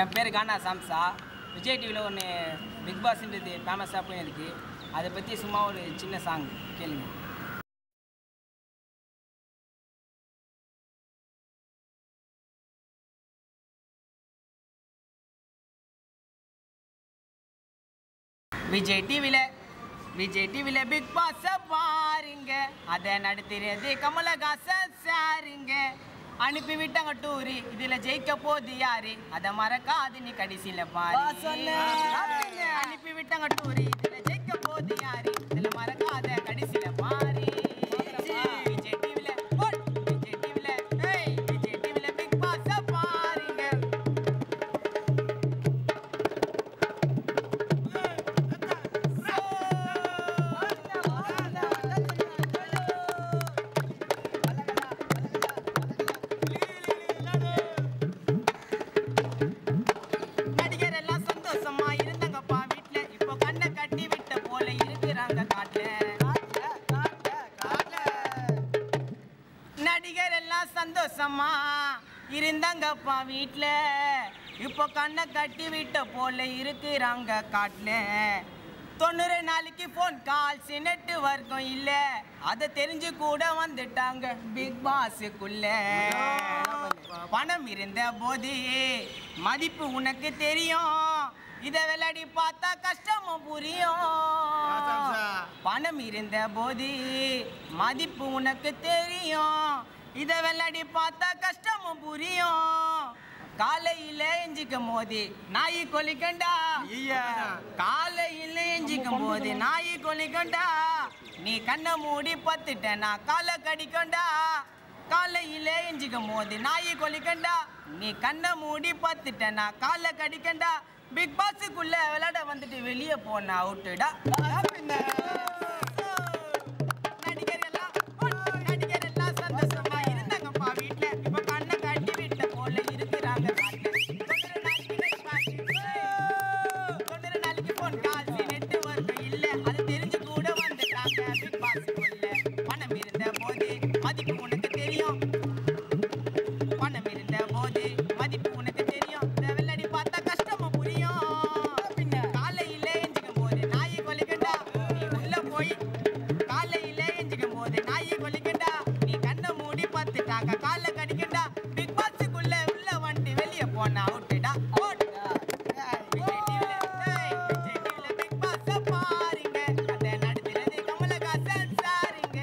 என் பேர் கானா சாம்சா. விஜய் டிவியில் ஒன்று பிக் பாஸ்ன்றது ஃபேமஸாக போயிருக்கு. அதை பற்றி சும்மா ஒரு சின்ன சாங் கேளுங்க. விஜய் டிவியில் பிக் பாஸை பாருங்க, அதை நடத்துறது கமலஹாசன் சாருங்க. அனுப்பி விட்டாங்க டூரி, இதுல ஜெயிக்க போது யாரு, அதை மறக்காது நீ கடைசியில பாரு. அனுப்பி விட்டாங்க டூரி, இதுல ஜெயிக்க போது யாரு, இதுல மறக்காத கடைசியில பாரு. விஜய் டிவில பிக் பாஸை பாருங்க. நடிகர் எல்லாம் சந்தோஷமா இருந்தாங்கப்பா வீட்ல, இப்போ கண்ணை கட்டி விட்ட போல இருக்கிறாங்க காட்டுல. 90 நாளைக்கு போன் கால்ஸ் நெட்வொர்க்கும் இல்ல, அதை தெரிஞ்சு கூட வந்துட்டாங்க பிக் பாஸுக்குள்ள. பணம் இருந்த போது மதிப்பு உனக்கு தெரியும், இத விளையாடி பார்த்தா கஷ்டமும் புரியும். பணம் இருந்த போது மதிப்பு உனக்கு தெரியும், இத விளையாடி பார்த்தா கஷ்டமும் புரியும். காலையில எஞ்சிக்கும் போது நாய் கொலிக்கண்டா, காலையில எஞ்சிக்கும் போது நாய் கொலிக்கண்டா. நீ கண்ணை மூடி பத்துட்ட நான் காலை கடிக்கண்டா. காலையில எஞ்சிக்கும் போது நாய் கொலிக்கண்டா, நீ கண்ணை மூடி பத்துட்ட நான் காலை கடிக்கண்டா. பிக் பாஸுக்குள்ள விளையாட வந்துட்டு வெளியே போன அவுட்டுடா. நடிகர் எல்லாம் சந்தோஷமா இருந்தாங்கப்பா வீட்டுல, இப்ப கண்ணை கட்டி விட்ட போல இருக்கிறாங்க காட்டுல. 90 நாளைக்கு போன் கால்ஸ் நெட்வொர்க் இல்ல, அது தெரிஞ்சு கூட வந்துட்டாங்க பிக் பாஸுக்குள்ள. பணம் இருந்த போது மதிப்பு உனக்கு தெரியும், பணம் இருந்த போது மதிப்பு உனக்கு தெரியும், விளையாடி பார்த்தா கஷ்டமும் புரியும். காலையில எஞ்சிக்கும் போது நாய் கொலிக்கண்டா, நீ உள்ள போய் காலையில எஞ்சிக்கும் போது நாய் கொலிக்கண்டா. நீ கண்ணை மூடி பார்த்துட்டாங்க காலை கடிக்கண்டா. பிக் பாஸுக்குள்ள உள்ள வந்துட்டு வெளியே போன அவுட்டுடா. விஜய் டிவில பிக் பாஸை பாருங்க, அதை நடத்துறது கமலஹாசன் சாருங்க.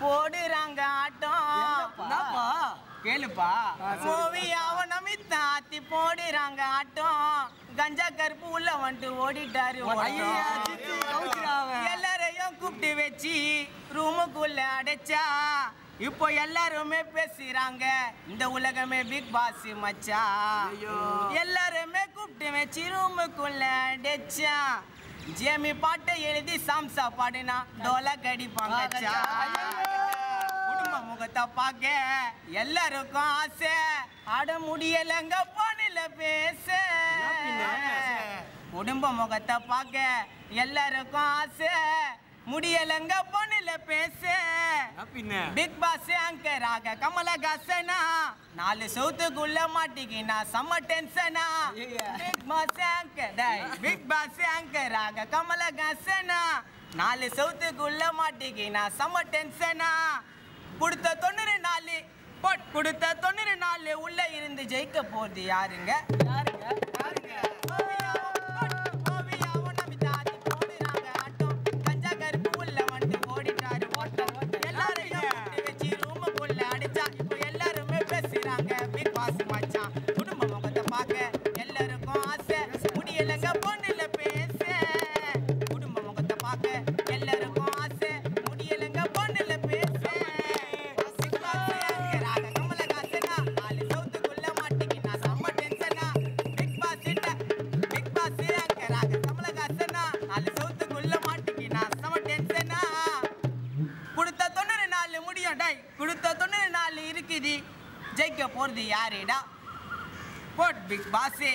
போடுறாங்க ஆட்டம் கேளுப்பா. ஓவியாவ நமித்தாத்தி போடுறாங்க ஆட்டம். கஞ்சா கருப்பு உள்ள வந்துட்டு ஓடிட்டாரு. எல்லாரையும் கூப்பிட்டு வச்சு ரூமுக்குள்ள அடைச்சா, இப்போ எல்லாருமே பேசுறாங்க இந்த உலகமே பிக் பாஸ் மச்சா. எல்லாருமே கூப்பிட்டு வச்சு ரூமுக்குள்ள அடைச்சா, ஜேமி பாட்டை எழுதி சாம்சா பாடினா டோலா கடிப்பாங்க. குடும்ப முகத்தை பார்க்க எல்லாருக்கும் ஆசை, ஆட முடியலங்க பானில பேச. குடும்ப முகத்தை பார்க்க எல்லாருக்கும் ஆசை, முடியலங்க பானில பேச. பிக் பாஸ் ஆங்கராக கமலஹாசனா, 4 சவுத்துக்குள்ள மாட்டிக்கினா செம்ம டென்ஷனா. பிக் பாஸ் ஆங்கராக கமலஹாசனா, 4 சவுத்துக்குள்ள மாட்டிக்கினா செம்ம டென்ஷனா. கொடுத்த 90 நாள் உள்ள இருந்து ஜெயிக்க போறது யாருங்க? பிக் பாஸ் மச்சான் குடும்ப முகத்தை பார்க்க எல்லாருக்கும் ஆசை, முடியலங்க பொண்ணுல பேச. குடும்ப முகத்தை பார்க்க எல்லாருக்கும் ஆசை, முடியலங்க பொண்ணுல பேச. கமலஹாசனா 4 சவுத்துக்குள்ள மாட்டிக்கினா செம்ம டென்ஷனா. பிக் பாஸ் கமலஹாசனா 4 சவுத்துக்குள்ள மாட்டிக்கினா யாருடா போட் பிக் பாஸே